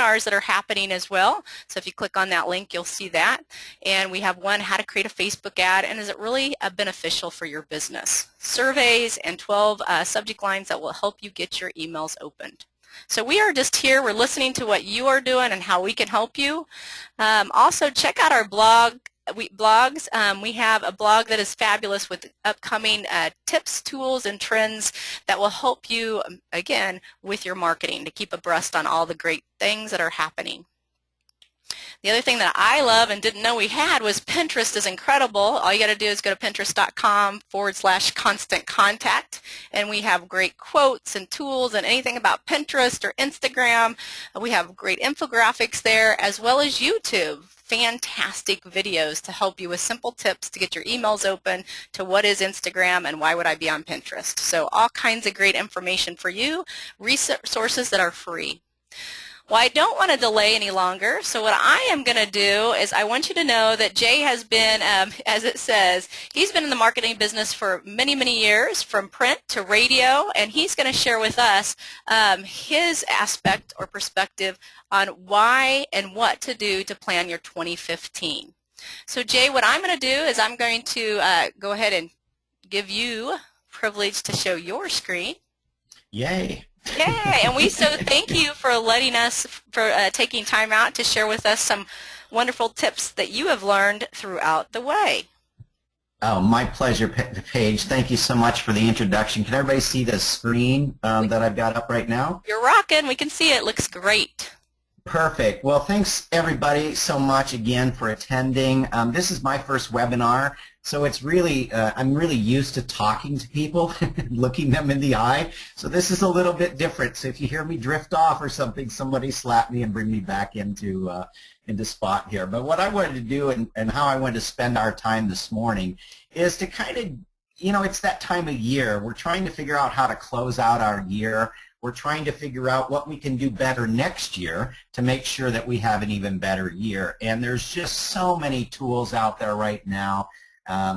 webinars that are happening as well. So if you click on that link, you'll see that. And we have one, how to create a Facebook ad, and is it really beneficial for your business? Surveys and 12 subject lines that will help you get your emails opened. So we are just here, we're listening to what you are doing and how we can help you. Also check out our blogs. We have a blog that is fabulous with upcoming tips, tools, and trends that will help you, again, with your marketing to keep abreast on all the great things that are happening. The other thing that I love and didn't know we had was Pinterest is incredible. All you got to do is go to pinterest.com/constant contact, and we have great quotes and tools and anything about Pinterest or Instagram. We have great infographics there, as well as YouTube. Fantastic videos to help you with simple tips to get your emails open, to what is Instagram and why would I be on Pinterest. So all kinds of great information for you, resources that are free. Well, I don't want to delay any longer, so what I am going to do is I want you to know that Jay has been, as it says, he's been in the marketing business for many, many years, from print to radio, and he's going to share with us his aspect or perspective on why and what to do to plan your 2015. So Jay, what I'm going to do is I'm going to go ahead and give you privilege to show your screen. Yay. Yay, and we so thank you for letting us, for taking time out to share with us some wonderful tips that you have learned throughout the way. Oh, my pleasure, Paige. Thank you so much for the introduction. Can everybody see the screen that I've got up right now? You're rocking. We can see it. Looks great. Perfect. Well, thanks everybody so much again for attending. This is my first webinar, so it's really, I'm really used to talking to people, looking them in the eye, so this is a little bit different. So if you hear me drift off or something, somebody slap me and bring me back into spot here. But what I wanted to do and how I wanted to spend our time this morning is to kind of, you know, it's that time of year. We're trying to figure out how to close out our year. We're trying to figure out what we can do better next year to make sure that we have an even better year. And there's just so many tools out there right now.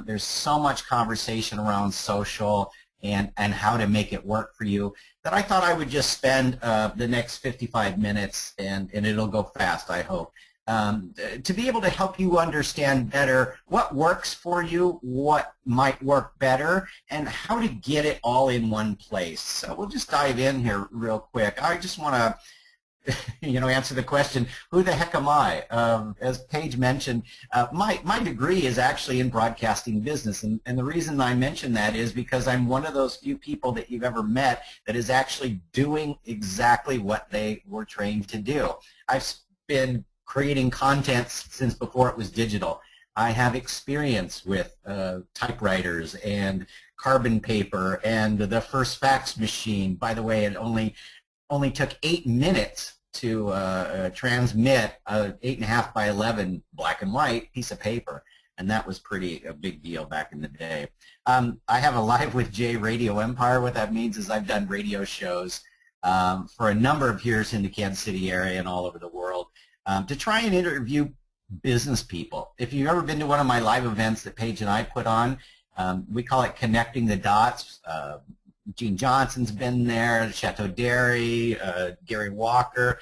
There's so much conversation around social and how to make it work for you that I thought I would just spend the next 55 minutes, and it'll go fast, I hope, to be able to help you understand better what works for you, what might work better, and how to get it all in one place. So we'll just dive in here real quick. I just want to answer the question, who the heck am I? As Paige mentioned, my degree is actually in broadcasting business, and the reason I mention that is because I'm one of those few people that you've ever met that is actually doing exactly what they were trained to do. I've been creating content since before it was digital. I have experience with typewriters and carbon paper and the first fax machine. By the way, it only took 8 minutes to transmit a 8.5 by 11 black and white piece of paper, and that was a big deal back in the day. I have a Live with Jay radio empire. What that means is I've done radio shows for a number of years in the Kansas City area and all over the world to try and interview business people. If you've ever been to one of my live events that Paige and I put on, we call it Connecting the Dots. Gene Johnson's been there, Chateau Dairy, Gary Walker,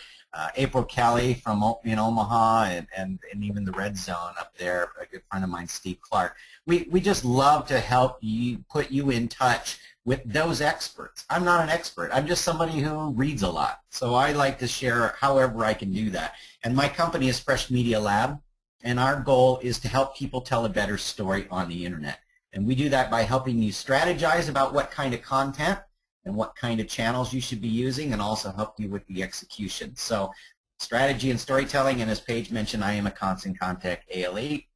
April Kelly from Omaha, and even the Red Zone up there, a good friend of mine, Steve Clark. We just love to help you, put you in touch with those experts. I'm not an expert. I'm just somebody who reads a lot. So I like to share however I can do that. And my company is Fresh Media Lab, and our goal is to help people tell a better story on the internet. And we do that by helping you strategize about what kind of content and what kind of channels you should be using, and also help you with the execution. So strategy and storytelling, and as Paige mentioned, I am a Constant Contact AL8,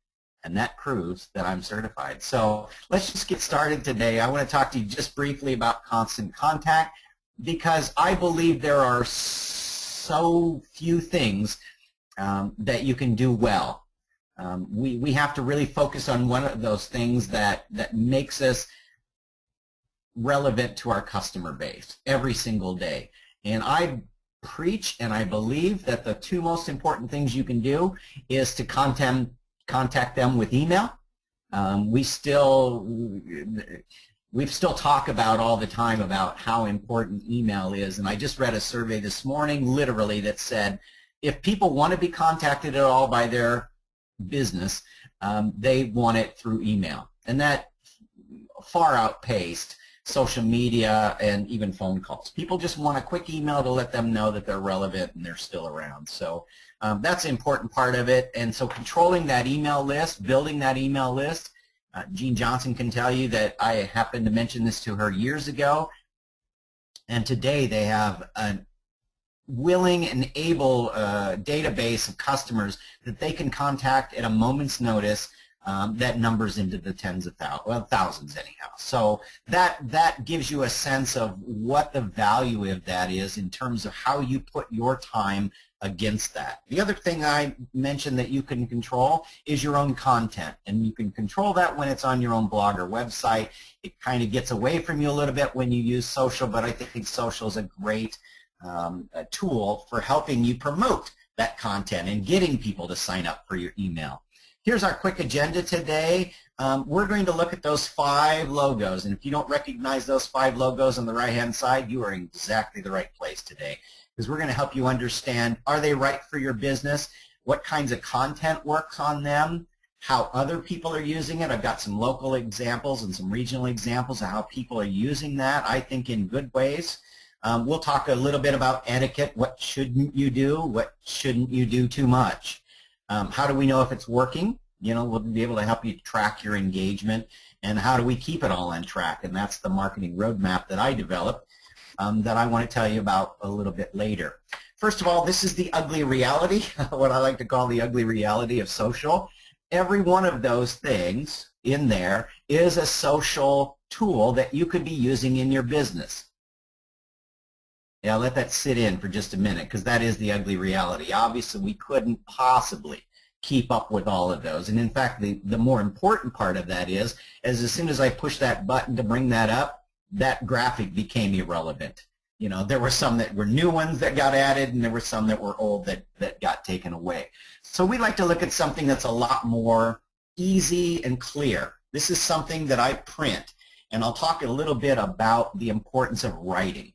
and that proves that I'm certified. So let's just get started today. I want to talk to you just briefly about Constant Contact, because I believe there are so few things that you can do well. We have to really focus on one of those things that makes us relevant to our customer base every single day. And I preach and I believe that the two most important things you can do is to contact them with email. We still talk about all the time about how important email is, and I just read a survey this morning literally that said if people want to be contacted at all by their business, they want it through email. And that far outpaced social media and even phone calls. People just want a quick email to let them know that they're relevant and they're still around. So that's an important part of it. And so controlling that email list, building that email list, Jean Johnson can tell you that I happened to mention this to her years ago, and today they have a willing and able database of customers that they can contact at a moment's notice. That numbers into the tens of thousands, well, thousands anyhow. So that gives you a sense of what the value of that is in terms of how you put your time against that. The other thing I mentioned that you can control is your own content, and you can control that when it's on your own blog or website. It kind of gets away from you a little bit when you use social, but I think social is a great a tool for helping you promote that content and getting people to sign up for your email. Here's our quick agenda today. We're going to look at those 5 logos, and if you don't recognize those 5 logos on the right-hand side, you are in exactly the right place today, because we're going to help you understand, are they right for your business, what kinds of content works on them, how other people are using it. I've got some local examples and some regional examples of how people are using that, I think, in good ways. We'll talk a little bit about etiquette. What shouldn't you do? What shouldn't you do too much? How do we know if it's working? You know, we'll be able to help you track your engagement, and how do we keep it all on track? And that's the marketing roadmap that I developed that I want to tell you about a little bit later. First of all, this is the ugly reality, what I like to call the ugly reality of social. Every one of those things in there is a social tool that you could be using in your business. Yeah, let that sit in for just a minute, because that is the ugly reality. Obviously, we couldn't possibly keep up with all of those. And in fact, the more important part of that is, as soon as I push that button to bring that up, that graphic became irrelevant. You know, there were some that were new ones that got added, and there were some that were old that got taken away. So we like to look at something that's a lot more easy and clear. This is something that I print, and I'll talk a little bit about the importance of writing.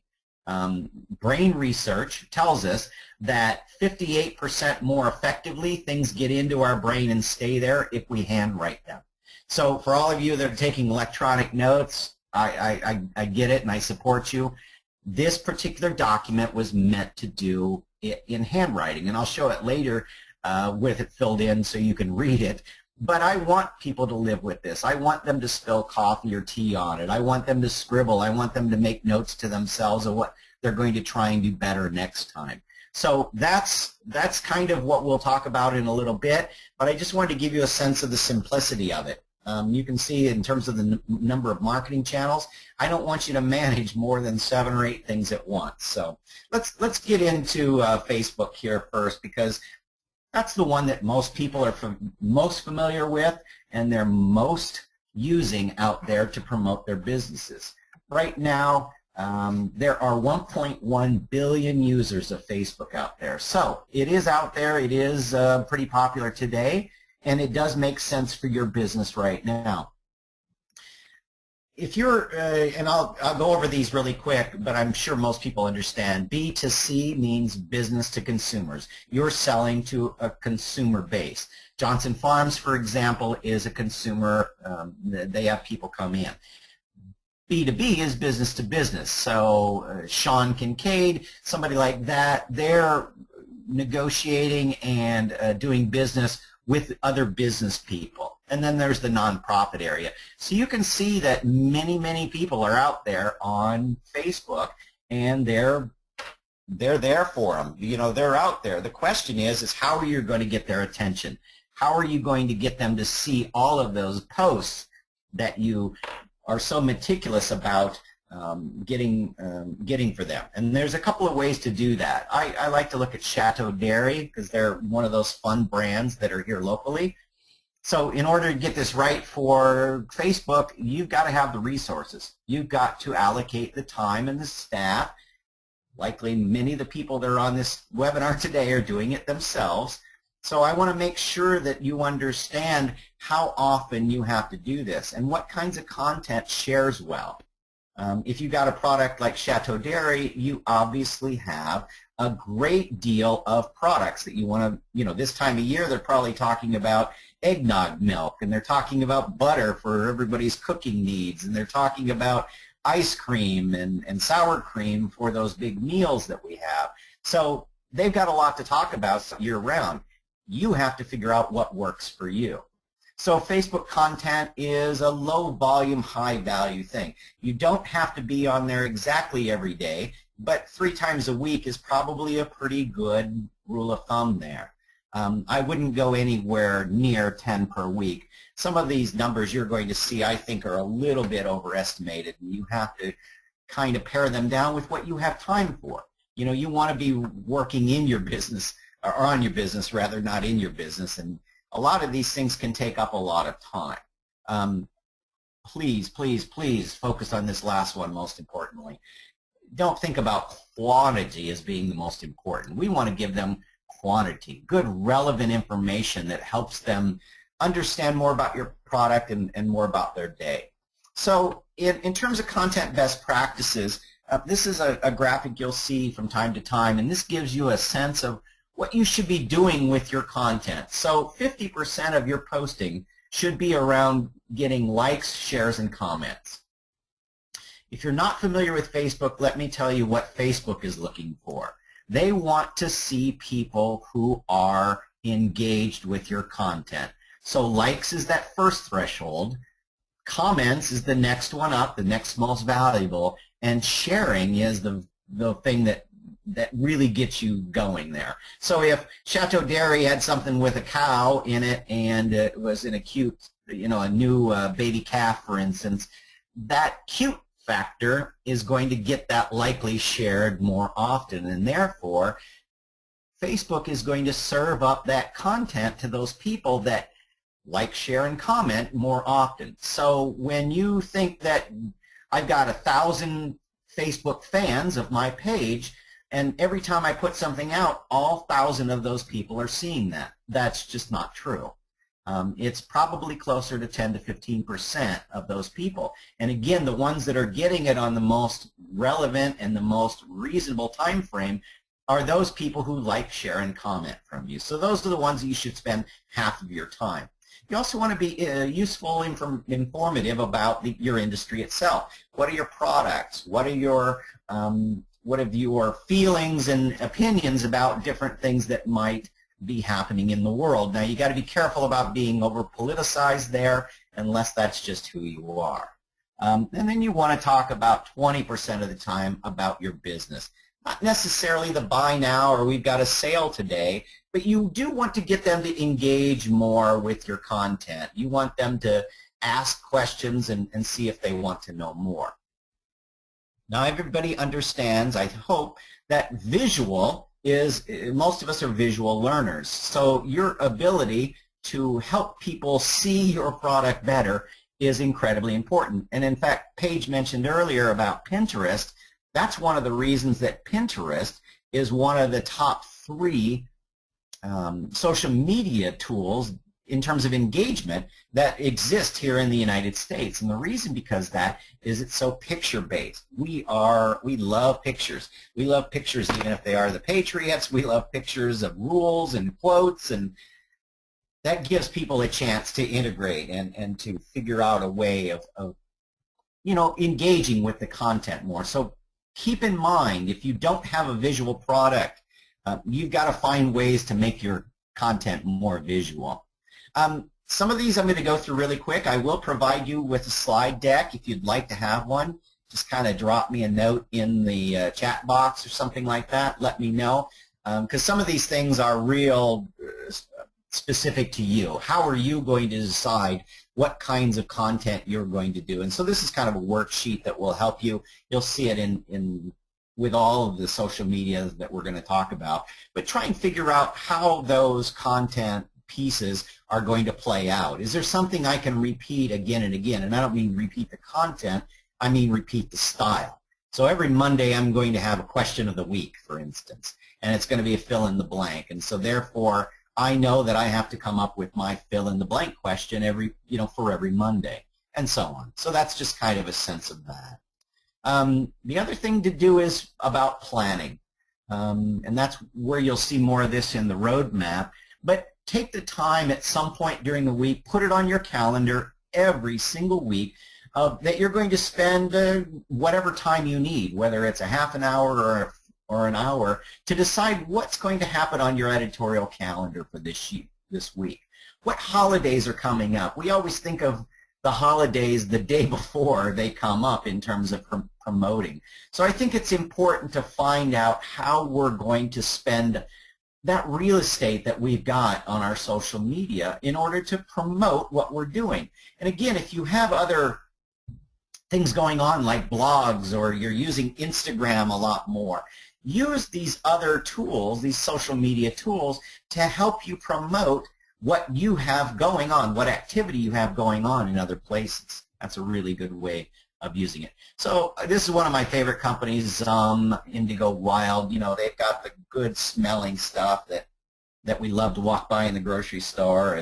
Brain research tells us that 58% more effectively things get into our brain and stay there if we handwrite them. So for all of you that are taking electronic notes, I get it and I support you. This particular document was meant to do it in handwriting, and I'll show it later with it filled in so you can read it. But I want people to live with this. I want them to spill coffee or tea on it. I want them to scribble. I want them to make notes to themselves of what they're going to try and do better next time. So that's kind of what we'll talk about in a little bit, but I just wanted to give you a sense of the simplicity of it. You can see in terms of the number of marketing channels, I don't want you to manage more than 7 or 8 things at once. So let's get into Facebook here first, because that's the one that most people are most familiar with and they're most using out there to promote their businesses. Right now, there are 1.1 billion users of Facebook out there. So it is out there. It is pretty popular today, and it does make sense for your business right now. If you're, and I'll go over these really quick, but I'm sure most people understand, B2C means business to consumers. You're selling to a consumer base. Johnson Farms, for example, is a consumer. They have people come in. B2B is business to business. So Sean Kincaid, somebody like that, they're negotiating and doing business with other business people. And then there's the nonprofit area. So you can see that many, many people are out there on Facebook, and they're there for them. You know, they're out there. The question is how are you going to get their attention? How are you going to get them to see all of those posts that you are so meticulous about getting for them? And there's a couple of ways to do that. I like to look at Chateau Dairy, because they're one of those fun brands that are here locally. So in order to get this right for Facebook, you've got to have the resources. You've got to allocate the time and the staff. Likely many of the people that are on this webinar today are doing it themselves. So I want to make sure that you understand how often you have to do this and what kinds of content shares well. If you got a product like Chateau Dairy, you obviously have a great deal of products that you want to, this time of year they're probably talking about eggnog milk, and they're talking about butter for everybody's cooking needs, and they're talking about ice cream and sour cream for those big meals that we have. So they've got a lot to talk about year-round. You have to figure out what works for you. So Facebook content is a low-volume, high-value thing. You don't have to be on there exactly every day, but 3 times a week is probably a pretty good rule of thumb there. I wouldn't go anywhere near 10 per week. Some of these numbers you're going to see, I think, are a little bit overestimated, and you have to kind of pare them down with what you have time for. You want to be working in your business, or on your business rather, not in your business, and a lot of these things can take up a lot of time. Please, please, please focus on this last one most importantly. Don't think about quantity as being the most important. We want to give them quantity, good relevant information that helps them understand more about your product and more about their day. So in terms of content best practices, this is a graphic you'll see from time to time, and this gives you a sense of what you should be doing with your content. So 50% of your posting should be around getting likes, shares, and comments. If you're not familiar with Facebook, let me tell you what Facebook is looking for. They want to see people who are engaged with your content. So likes is that first threshold, comments is the next one up, the next most valuable, and sharing is the thing that really gets you going there. So if Chateau Dairy had something with a cow in it and it was in a cute, a new baby calf, for instance, that cute factor is going to get that likely shared more often, and therefore Facebook is going to serve up that content to those people that like, share, and comment more often. So when you think that I've got 1,000 Facebook fans of my page, and every time I put something out, all 1,000 of those people are seeing that. That's just not true. It's probably closer to 10 to 15% of those people. And again, the ones that are getting it on the most relevant and the most reasonable time frame are those people who like, share, and comment from you. So those are the ones that you should spend half of your time. You also want to be useful, informative about your industry itself. What are your products? What are your feelings and opinions about different things that might be happening in the world? Now, you got to be careful about being over politicized there, unless that's just who you are. And then you want to talk about 20% of the time about your business. Not necessarily the buy now or we've got a sale today, but you do want to get them to engage more with your content. You want them to ask questions and see if they want to know more. Now, everybody understands, I hope, that visual is, most of us are visual learners. So your ability to help people see your product better is incredibly important. And in fact, Paige mentioned earlier about Pinterest. That's one of the reasons that Pinterest is one of the top 3 social media tools in terms of engagement that exist here in the United States. And the reason because that is it's so picture-based. We love pictures. We love pictures even if they are the Patriots. We love pictures of rules and quotes, and that gives people a chance to integrate and to figure out a way of engaging with the content more. So keep in mind, if you don't have a visual product, you've got to find ways to make your content more visual. Some of these I'm going to go through really quick. I will provide you with a slide deck if you'd like to have one. Just kind of drop me a note in the chat box or something like that. Let me know, because some of these things are real specific to you. How are you going to decide what kinds of content you're going to do? And so this is kind of a worksheet that will help you. You'll see it with all of the social media that we're going to talk about. But try and figure out how those content pieces are going to play out. Is there something I can repeat again and again? And I don't mean repeat the content, I mean repeat the style. So every Monday I'm going to have a question of the week, for instance, and it's going to be a fill in the blank. And so therefore I know that I have to come up with my fill in the blank question for every Monday, and so on. So that's just kind of a sense of that. The other thing to do is about planning. And that's where you'll see more of this in the roadmap. But take the time at some point during the week, put it on your calendar every single week that you're going to spend whatever time you need, whether it's a half an hour or an hour, to decide what's going to happen on your editorial calendar for this week. What holidays are coming up? We always think of the holidays the day before they come up in terms of promoting. So I think it's important to find out how we're going to spend that real estate that we've got on our social media in order to promote what we're doing. And again, if you have other things going on like blogs, or you're using Instagram a lot more, use these other tools, these social media tools, to help you promote what you have going on, what activity you have going on in other places. That's a really good way of using it. So this is one of my favorite companies, Indigo Wild. You know, they've got the good smelling stuff that we love to walk by in the grocery store,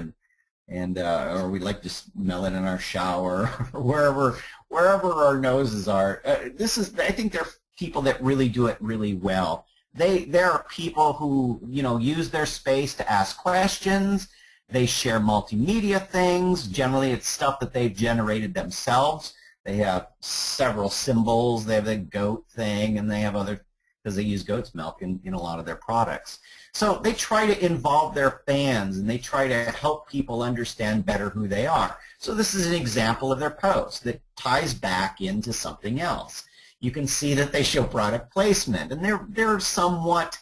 or we like to smell it in our shower, or wherever our noses are. I think they're people that really do it really well. There are people who, you know, use their space to ask questions. They share multimedia things. Generally, it's stuff that they've generated themselves. They have several symbols. They have the goat thing, and they have other, because they use goat's milk in a lot of their products. So they try to involve their fans, and they try to help people understand better who they are. So this is an example of their post that ties back into something else. You can see that they show product placement, and they're somewhat,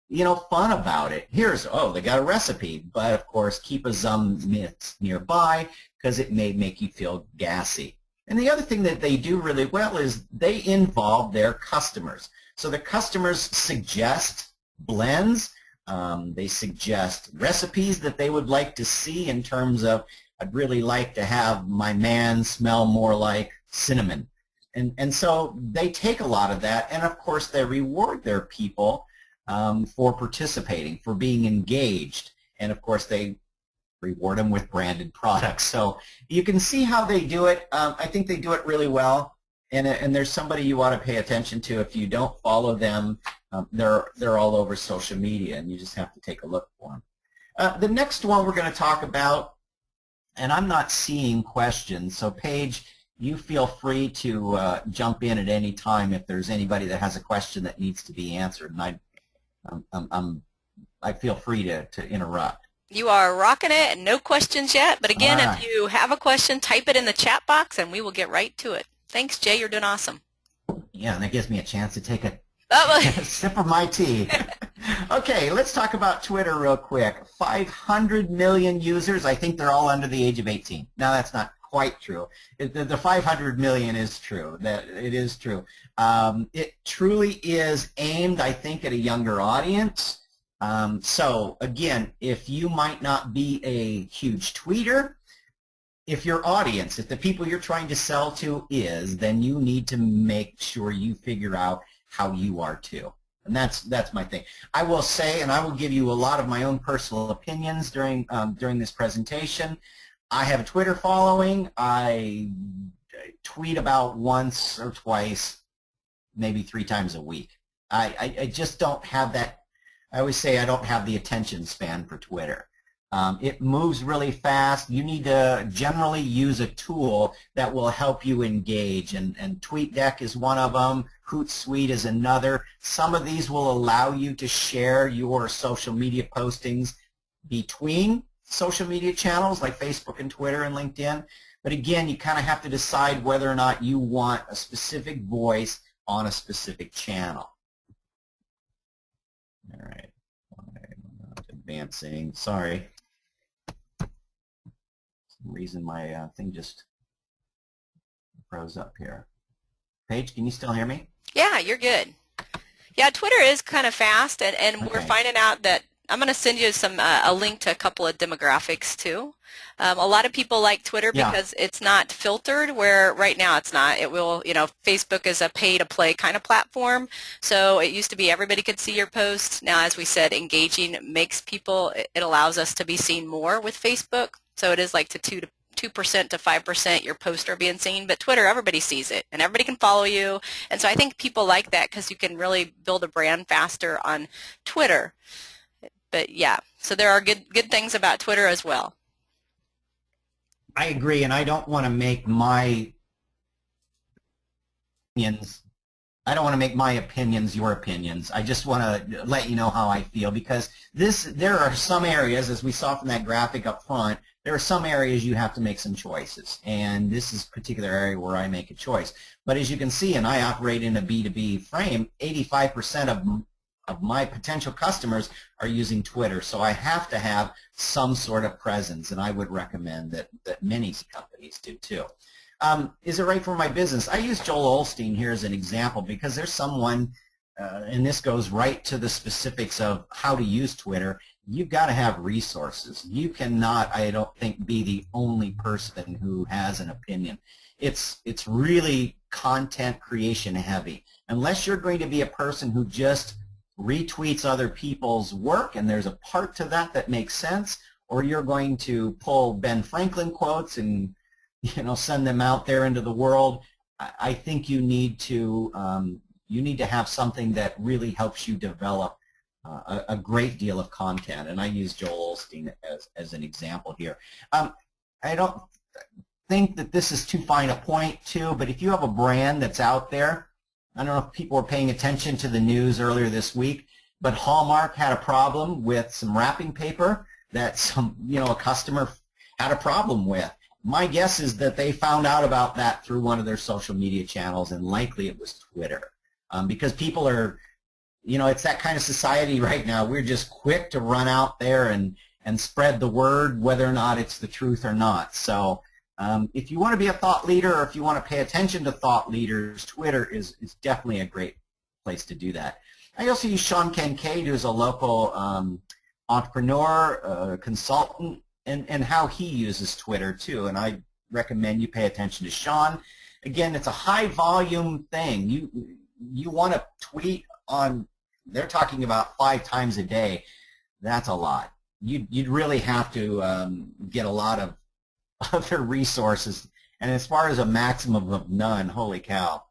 you know, fun about it. They got a recipe, but of course keep a mitt nearby because it may make you feel gassy. And the other thing that they do really well is they involve their customers. So the customers suggest blends, they suggest recipes that they would like to see in terms of, I'd really like to have my man smell more like cinnamon. And so they take a lot of that, and of course they reward their people for participating, for being engaged, and of course they reward them with branded products. So you can see how they do it. I think they do it really well, and there's somebody you want to pay attention to. If you don't follow them, they're all over social media, and you just have to take a look for them. The next one we're going to talk about, and I'm not seeing questions, so Paige, you feel free to jump in at any time if there's anybody that has a question that needs to be answered, and I feel free to interrupt. You are rocking it, and no questions yet. But again, All right. if you have a question, type it in the chat box, and we will get right to it. Thanks, Jay. You're doing awesome. Yeah, and that gives me a chance to take a Oh, sip of my tea. Okay, let's talk about Twitter real quick. 500 million users. I think they're all under the age of 18. Now, that's not quite true. The 500 million is true. That it is true. It truly is aimed, I think, at a younger audience. So again, if you might not be a huge tweeter, if your audience, if the people you're trying to sell to is, then you need to make sure you figure out how you are too. And that's my thing. I will say, and I will give you a lot of my own personal opinions during this presentation. I have a Twitter following. I tweet about once or twice, maybe 3 times a week. I just don't have that. I always say I don't have the attention span for Twitter. It moves really fast. You need to generally use a tool that will help you engage, and TweetDeck is one of them. Hootsuite is another. Some of these will allow you to share your social media postings between social media channels like Facebook and Twitter and LinkedIn. But again, you kind of have to decide whether or not you want a specific voice on a specific channel. All right, I'm not advancing. Sorry. For some reason my thing just froze up here. Paige, can you still hear me? yeah, you're good. Yeah, Twitter is kind of fast, and Okay. we're finding out that I'm going to send you a link to a couple of demographics too. A lot of people like Twitter because it's not filtered, where right now it's not. It will, Facebook is a pay-to-play kind of platform. So it used to be everybody could see your posts. Now, as we said, engaging makes people, it allows us to be seen more with Facebook. So it is like to 2% to 5% your posts are being seen, but Twitter, everybody sees it and everybody can follow you. And so I think people like that because you can really build a brand faster on Twitter. But yeah, so there are good things about Twitter as well. I agree, and I don't want to make my opinions your opinions. I just want to let you know how I feel, because there are some areas, as we saw from that graphic up front, there are some areas you have to make some choices, and this is a particular area where I make a choice. But as you can see, and I operate in a B2B frame, 85% of my potential customers are using Twitter, so I have to have some sort of presence, and I would recommend that many companies do too. Is it right for my business? I use Joel Osteen here as an example because there's someone, and this goes right to the specifics of how to use Twitter. You've got to have resources. You cannot, I don't think, be the only person who has an opinion. It's really content creation heavy. Unless you're going to be a person who just retweets other people's work, and there's a part to that makes sense, or you're going to pull Ben Franklin quotes and send them out there into the world. I think you need to have something that really helps you develop a great deal of content, and I use Joel Osteen as an example here. I don't think that this is too fine a point too, but if you have a brand that's out there, I don't know if people were paying attention to the news earlier this week, but Hallmark had a problem with some wrapping paper that a customer had a problem with. My guess is that they found out about that through one of their social media channels, and likely it was Twitter, because people are, it's that kind of society right now. We're just quick to run out there and spread the word, whether or not it's the truth or not. So if you want to be a thought leader, or if you want to pay attention to thought leaders, Twitter is definitely a great place to do that. I also use Sean Kincaid, who's a local entrepreneur, consultant, and how he uses Twitter too, and I recommend you pay attention to Sean. Again, it's a high volume thing. You want to tweet on, they're talking about 5 times a day. That's a lot. You'd really have to get a lot of other resources, and as far as a maximum of none, holy cow,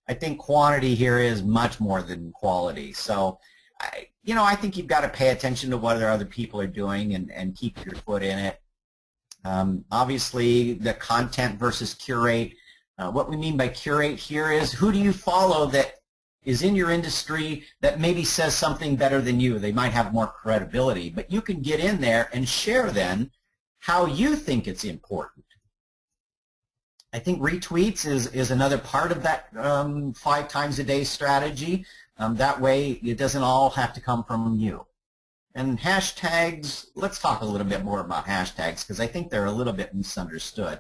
I think quantity here is much more than quality. So I think you've got to pay attention to what other people are doing and keep your foot in it. Obviously, the content versus curate. What we mean by curate here is, who do you follow that is in your industry that maybe says something better than you? They might have more credibility, but you can get in there and share then how you think it's important. I think retweets is another part of that 5 times a day strategy. That way it doesn't all have to come from you. And hashtags, let's talk a little bit more about hashtags, because I think they're a little bit misunderstood.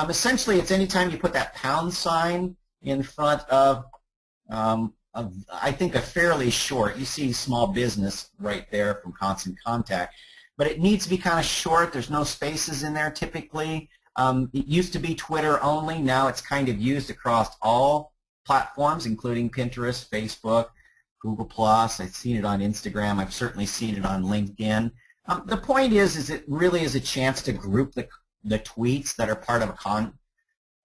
Essentially, it's anytime you put that pound sign in front of I think a fairly short, you see small business right there from Constant Contact, but it needs to be kind of short. There's no spaces in there typically. It used to be Twitter only. Now it's kind of used across all platforms, including Pinterest, Facebook, Google+. I've seen it on Instagram. I've certainly seen it on LinkedIn. The point is it really is a chance to group the tweets that are part of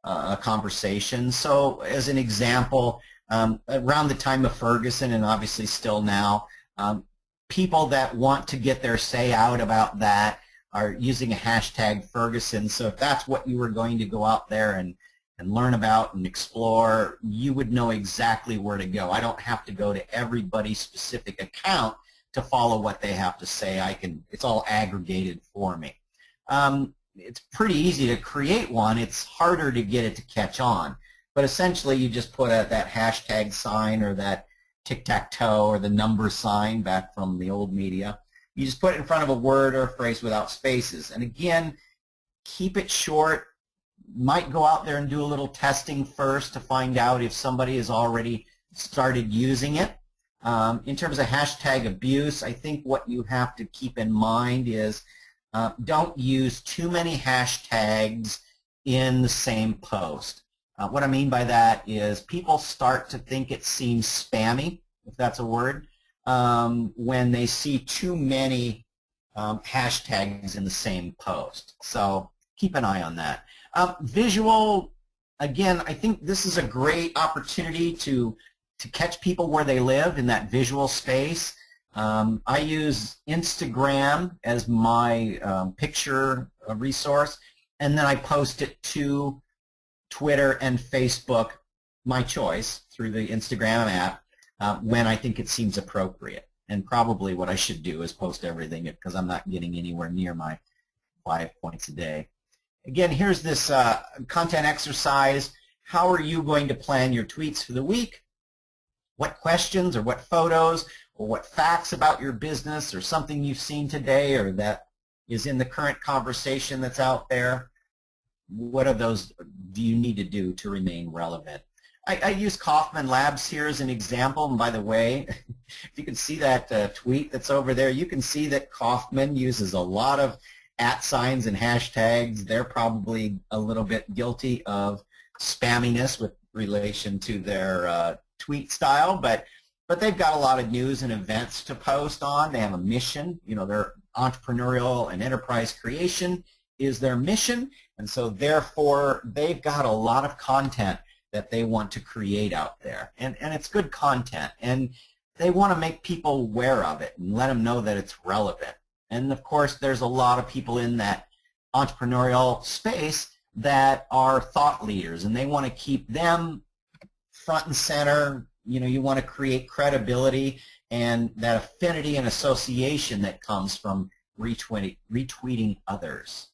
a conversation. So as an example, around the time of Ferguson, and obviously still now, people that want to get their say out about that are using a hashtag Ferguson. So if that's what you were going to go out there and learn about and explore, you would know exactly where to go. I don't have to go to everybody's specific account to follow what they have to say. It's all aggregated for me. It's pretty easy to create one. It's harder to get it to catch on. But essentially, you just put that hashtag sign, or that tic-tac-toe, or the number sign back from the old media. You just put it in front of a word or a phrase without spaces. And again, keep it short. Might go out there and do a little testing first to find out if somebody has already started using it. In terms of hashtag abuse, I think what you have to keep in mind is don't use too many hashtags in the same post. What I mean by that is people start to think it seems spammy, if that's a word, when they see too many hashtags in the same post. So keep an eye on that. Visual, again, I think this is a great opportunity to catch people where they live in that visual space. I use Instagram as my picture resource, and then I post it to Twitter and Facebook, my choice, through the Instagram app when I think it seems appropriate. And probably what I should do is post everything because I'm not getting anywhere near my 5 points a day. Again, here's this content exercise. How are you going to plan your tweets for the week? What questions or what photos or what facts about your business or something you've seen today or that is in the current conversation that's out there, what of those do you need to do to remain relevant? I use Kaufman Labs here as an example, and by the way, if you can see that tweet that's over there, you can see that Kaufman uses a lot of @signs and hashtags. They're probably a little bit guilty of spamminess with relation to their tweet style, but they've got a lot of news and events to post on. They have a mission. You know, their entrepreneurial and enterprise creation is their mission, and so therefore they've got a lot of content that they want to create out there, and it's good content, and they want to make people aware of it and let them know that it's relevant. And of course there's a lot of people in that entrepreneurial space that are thought leaders, and they want to keep them front and center. You know, you want to create credibility and that affinity and association that comes from retweeting others.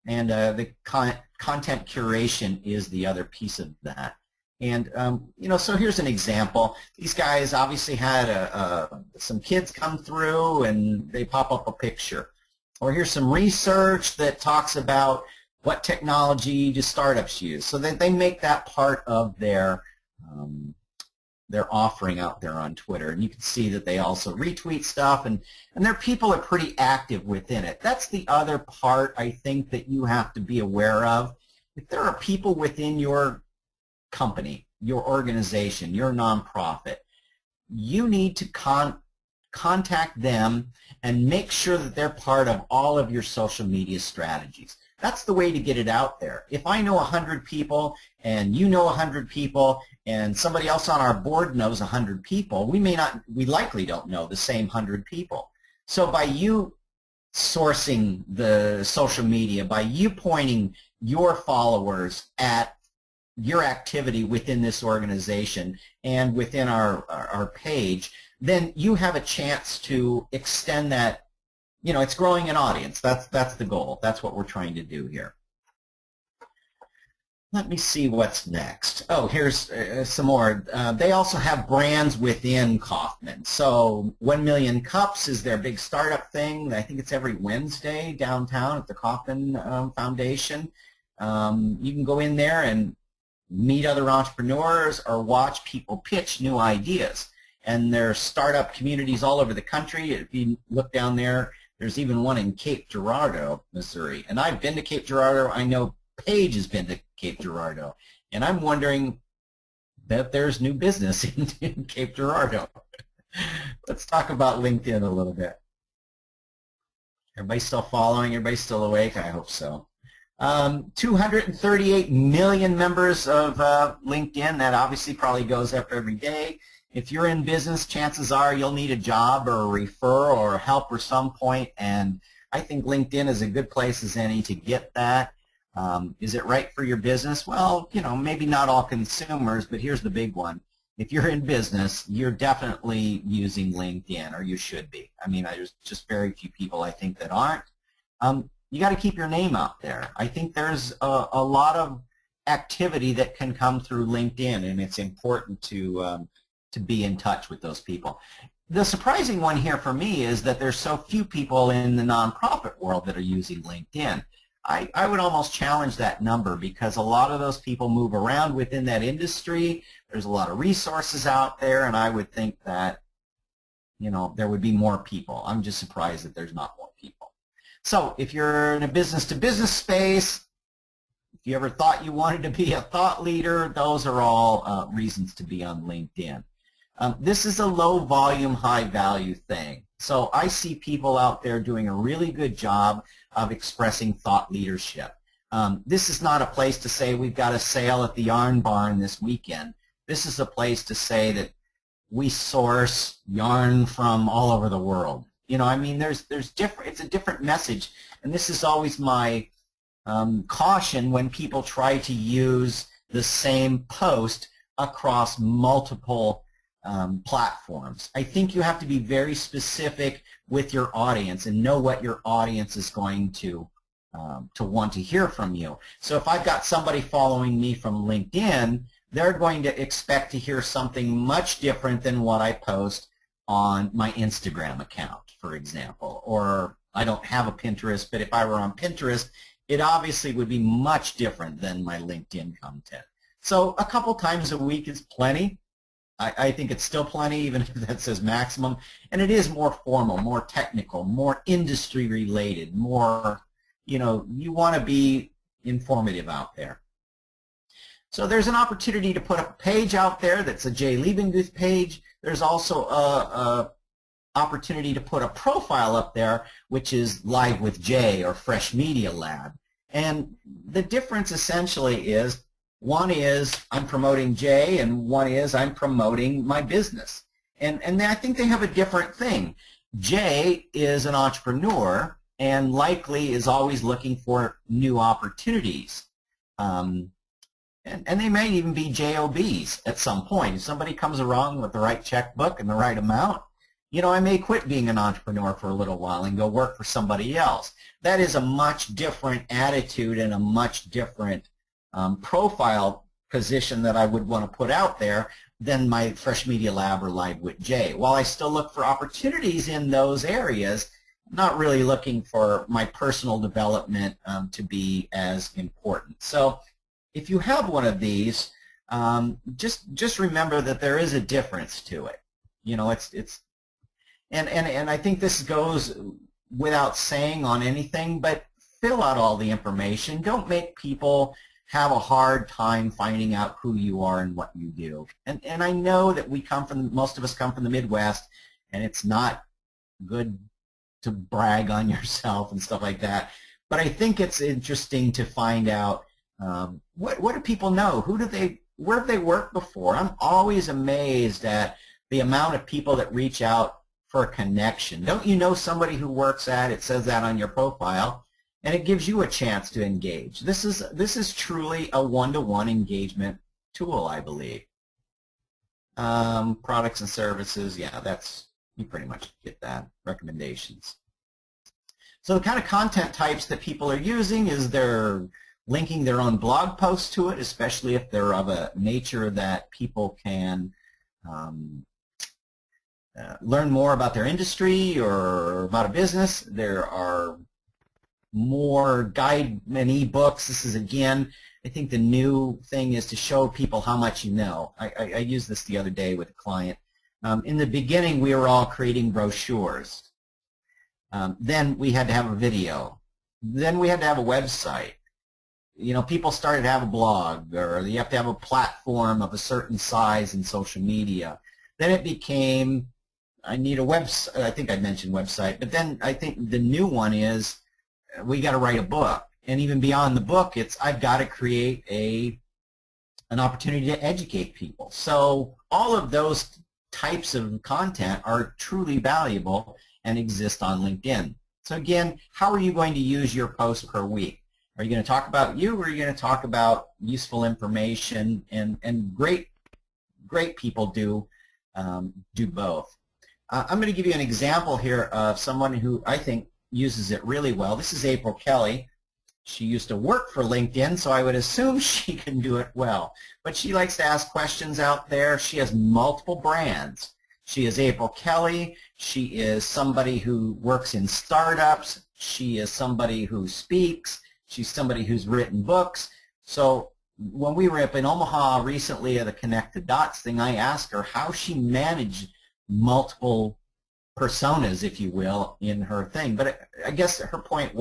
And the content curation is the other piece of that. And, you know, so here's an example. These guys obviously had some kids come through and they pop up a picture. Or here's some research that talks about what technology do startups use. So they make that part of their offering out there on Twitter. And you can see that they also retweet stuff, and their people are pretty active within it. That's the other part I think that you have to be aware of. If there are people within your company, your organization, your nonprofit, you need to contact them and make sure that they're part of all of your social media strategies. That's the way to get it out there. If I know 100 people and you know 100 people and somebody else on our board knows 100 people, we likely don't know the same 100 people. So by you sourcing the social media, by you pointing your followers at your activity within this organization and within our page, then you have a chance to extend that. You know, it's growing an audience. That's the goal. That's what we're trying to do here. Let me see what's next. Oh, here's some more. They also have brands within Kaufman. So 1 Million Cups is their big startup thing. I think it's every Wednesday downtown at the Kaufman Foundation. You can go in there and meet other entrepreneurs or watch people pitch new ideas. And there are startup communities all over the country. If you look down there, there's even one in Cape Girardeau, Missouri. And I've been to Cape Girardeau. I know Paige has been to Cape Girardeau. And I'm wondering that there's new business in Cape Girardeau. Let's talk about LinkedIn a little bit. Everybody still following? Everybody still awake? I hope so. 238 million members of LinkedIn. That obviously probably goes up every day. If you're in business, chances are you'll need a job or a refer or help or some point, and I think LinkedIn is a good place as any to get that. Is it right for your business? Well, you know, maybe not all consumers, but here's the big one. If you're in business, you're definitely using LinkedIn, or you should be. I mean, there's just very few people I think that aren't. You got to keep your name out there. I think there's a lot of activity that can come through LinkedIn, and it's important to be in touch with those people. The surprising one here for me is that there's so few people in the nonprofit world that are using LinkedIn. I would almost challenge that number because a lot of those people move around within that industry. There's a lot of resources out there, and I would think that, you know, there would be more people. I'm just surprised that there's not more people. So if you're in a business-to-business space, if you ever thought you wanted to be a thought leader, those are all reasons to be on LinkedIn. This is a low volume, high value thing. So I see people out there doing a really good job of expressing thought leadership. This is not a place to say we've got a sale at the yarn barn this weekend. This is a place to say that we source yarn from all over the world. You know, I mean, there's different. It's a different message, and this is always my caution when people try to use the same post across multiple platforms. I think you have to be very specific with your audience and know what your audience is going to want to hear from you. So if I've got somebody following me from LinkedIn, they're going to expect to hear something much different than what I post on my Instagram account, for example. Or I don't have a Pinterest, but if I were on Pinterest, it obviously would be much different than my LinkedIn content. So a couple times a week is plenty. I think it's still plenty, even if that says maximum. And it is more formal, more technical, more industry related, more, you know, you want to be informative out there. So there's an opportunity to put a page out there that's a JayLiebenguth page. There's also a opportunity to put a profile up there, which is Live with Jay or Fresh Media Lab. And the difference essentially is, one is I'm promoting Jay, and one is I'm promoting my business. And I think they have a different thing. Jay is an entrepreneur and likely is always looking for new opportunities. And they may even be JOBs at some point. If somebody comes along with the right checkbook and the right amount, you know, I may quit being an entrepreneur for a little while and go work for somebody else. That is a much different attitude and a much different profile position that I would want to put out there than my Fresh Media Lab or Live with Jay. While I still look for opportunities in those areas, I'm not really looking for my personal development to be as important. So if you have one of these, just remember that there is a difference to it. You know, and I think this goes without saying on anything, but fill out all the information. Don't make people have a hard time finding out who you are and what you do. And I know that most of us come from the Midwest, and it's not good to brag on yourself and stuff like that. But I think it's interesting to find out what do people know? Where have they worked before? I'm always amazed at the amount of people that reach out for a connection. Don't you know somebody who works at, it says that on your profile, and it gives you a chance to engage. This is truly a one-to-one engagement tool, I believe. Products and services, yeah, you pretty much get that. Recommendations. So the kind of content types that people are using is they're linking their own blog posts to it, especially if they're of a nature that people can learn more about their industry or about a business. There are more guide and e-books. This is, again, I think the new thing is to show people how much you know. I used this the other day with a client. In the beginning, we were all creating brochures. Then we had to have a video. Then we had to have a website. You know, people started to have a blog, or you have to have a platform of a certain size in social media. Then it became, I need a website. I think I mentioned website. But then I think the new one is we got to write a book. And even beyond the book, it's I've got to create an opportunity to educate people. So all of those types of content are truly valuable and exist on LinkedIn. So again, how are you going to use your post per week? Are you going to talk about you, or are you going to talk about useful information? And great people do both. I'm going to give you an example here of someone who I think uses it really well. This is April Kelly. She used to work for LinkedIn, so I would assume she can do it well. But she likes to ask questions out there. She has multiple brands. She is April Kelly. She is somebody who works in startups. She is somebody who speaks. She's somebody who's written books. So when we were up in Omaha recently at the Connect the Dots thing, I asked her how she managed multiple personas, if you will, in her thing. But I guess her point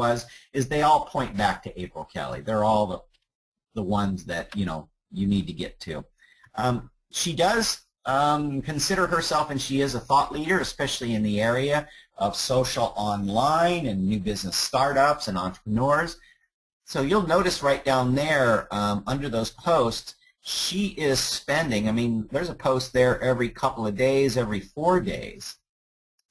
is they all point back to April Kelly. They're all the ones that, you know, you need to get to. She does consider herself, and she is a thought leader, especially in the area of social online and new business startups and entrepreneurs. So you'll notice right down there under those posts, she is spending, I mean, there's a post there every couple of days, every 4 days.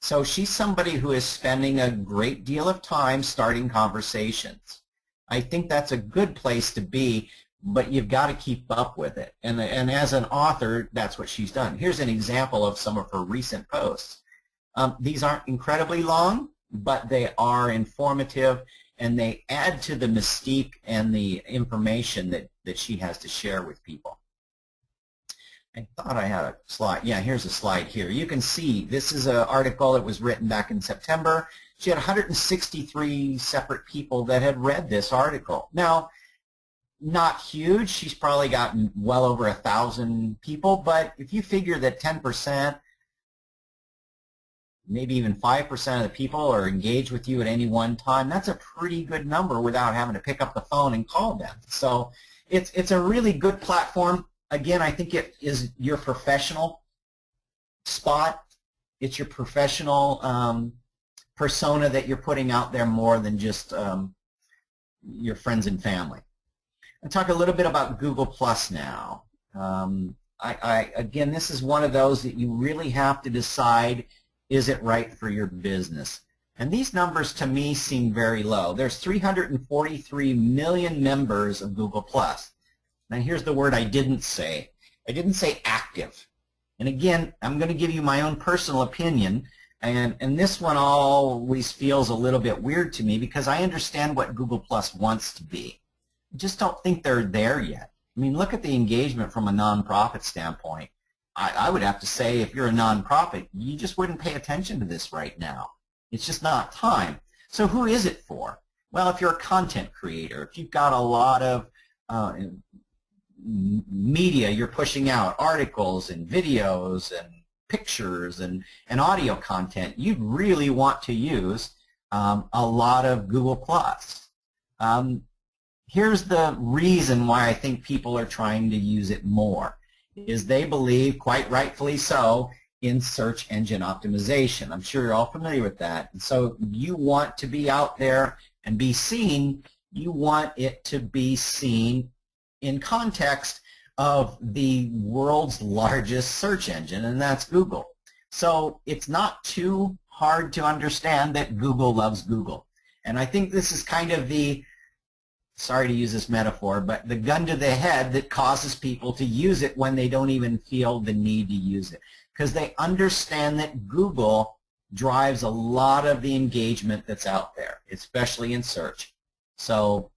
So she's somebody who is spending a great deal of time starting conversations. I think that's a good place to be, but you've got to keep up with it. And as an author, that's what she's done. Here's an example of some of her recent posts. These aren't incredibly long, but they are informative, and they add to the mystique and the information that she has to share with people. I thought I had a slide. Yeah, here's a slide here. You can see this is an article that was written back in September. She had 163 separate people that had read this article. Now, not huge. She's probably gotten well over 1,000 people, but if you figure that 10%, maybe even 5% of the people are engaged with you at any one time, that's a pretty good number without having to pick up the phone and call them. So it's a really good platform. Again, I think it is your professional spot. It's your professional persona that you're putting out there more than just your friends and family. I'll talk a little bit about Google Plus now. Again, this is one of those that you really have to decide, is it right for your business? And these numbers to me seem very low. There's 343 million members of Google Plus. Now here's the word I didn't say. I didn't say active. And again, I'm going to give you my own personal opinion, and this one always feels a little bit weird to me because I understand what Google Plus wants to be. I just don't think they're there yet. I mean, look at the engagement from a nonprofit standpoint. I would have to say if you're a nonprofit, you just wouldn't pay attention to this right now. It's just not time. So who is it for? Well, if you're a content creator, if you've got a lot of media you're pushing out, articles and videos and pictures and audio content, you'd really want to use a lot of Google Plus. Here's the reason why I think people are trying to use it more, is they believe, quite rightfully so, in search engine optimization. I'm sure you're all familiar with that. And so you want to be out there and be seen. You want it to be seen in context of the world's largest search engine, and that's Google. So it's not too hard to understand that Google loves Google. And I think this is kind of the, sorry to use this metaphor, but the gun to the head that causes people to use it when they don't even feel the need to use it. Because they understand that Google drives a lot of the engagement that's out there, especially in search. So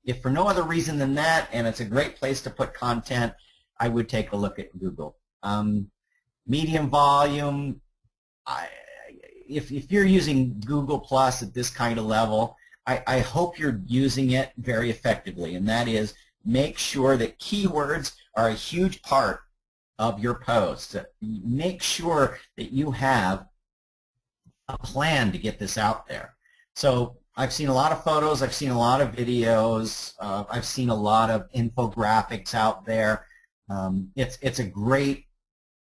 if for no other reason than that, and it's a great place to put content, I would take a look at Google. Medium volume, if you're using Google Plus at this kind of level, I hope you're using it very effectively, and that is make sure that keywords are a huge part of your post. Make sure that you have a plan to get this out there. So I've seen a lot of photos, I've seen a lot of videos, I've seen a lot of infographics out there. It's a great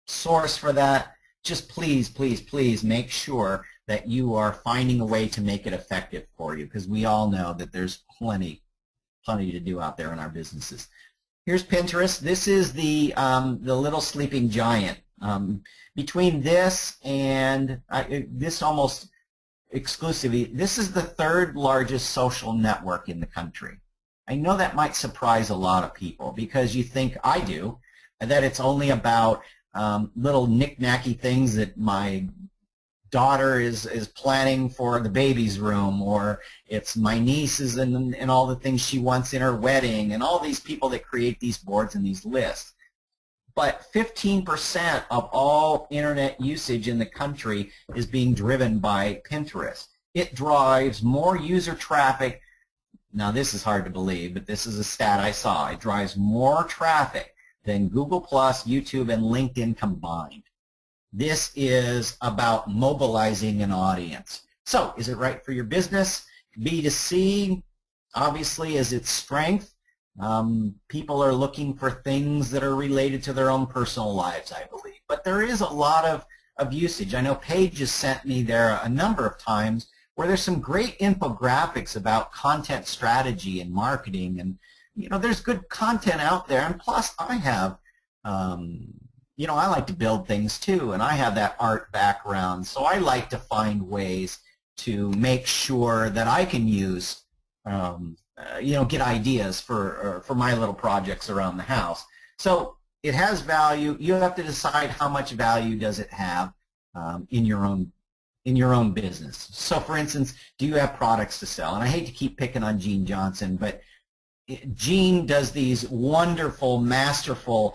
source for that. Just please, please, please make sure that you are finding a way to make it effective for you, because we all know that there's plenty to do out there in our businesses. Here's Pinterest. This is the little sleeping giant. Between this and this almost exclusively, this is the third largest social network in the country. I know that might surprise a lot of people because you think, I do, that it's only about little knick-knacky things that my daughter is planning for the baby's room, or it's my nieces and all the things she wants in her wedding, and all these people that create these boards and these lists. But 15% of all internet usage in the country is being driven by Pinterest. It drives more user traffic. Now this is hard to believe, but this is a stat I saw. It drives more traffic than Google+, YouTube, and LinkedIn combined. This is about mobilizing an audience. So is it right for your business? B2C obviously is its strength. People are looking for things that are related to their own personal lives, I believe. But there is a lot of usage. I know Paige has sent me there a number of times where there's some great infographics about content strategy and marketing, and there's good content out there. And plus, I have, I like to build things too, and I have that art background, so I like to find ways to make sure that I can use, get ideas for my little projects around the house. So it has value. You have to decide how much value does it have in your own business. So, for instance, do you have products to sell? And I hate to keep picking on Gene Johnson, but Gene does these wonderful, masterful,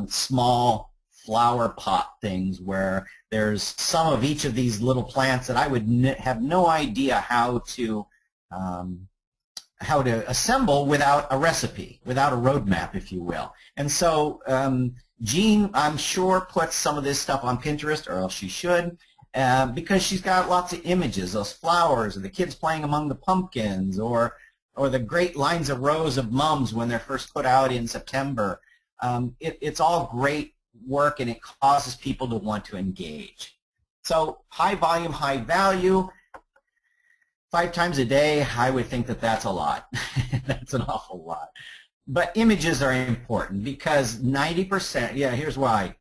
small flower pot things where there's some of each of these little plants that I would have no idea how to assemble without a recipe, without a roadmap, if you will. And so Jean, I'm sure, puts some of this stuff on Pinterest, or else she should, because she's got lots of images, those flowers, or the kids playing among the pumpkins, or the great lines of rows of mums when they're first put out in September. It's all great work, and it causes people to want to engage. So high volume, high value. 5 times a day, I would think that that's a lot. That's an awful lot. But images are important because 90%, here's why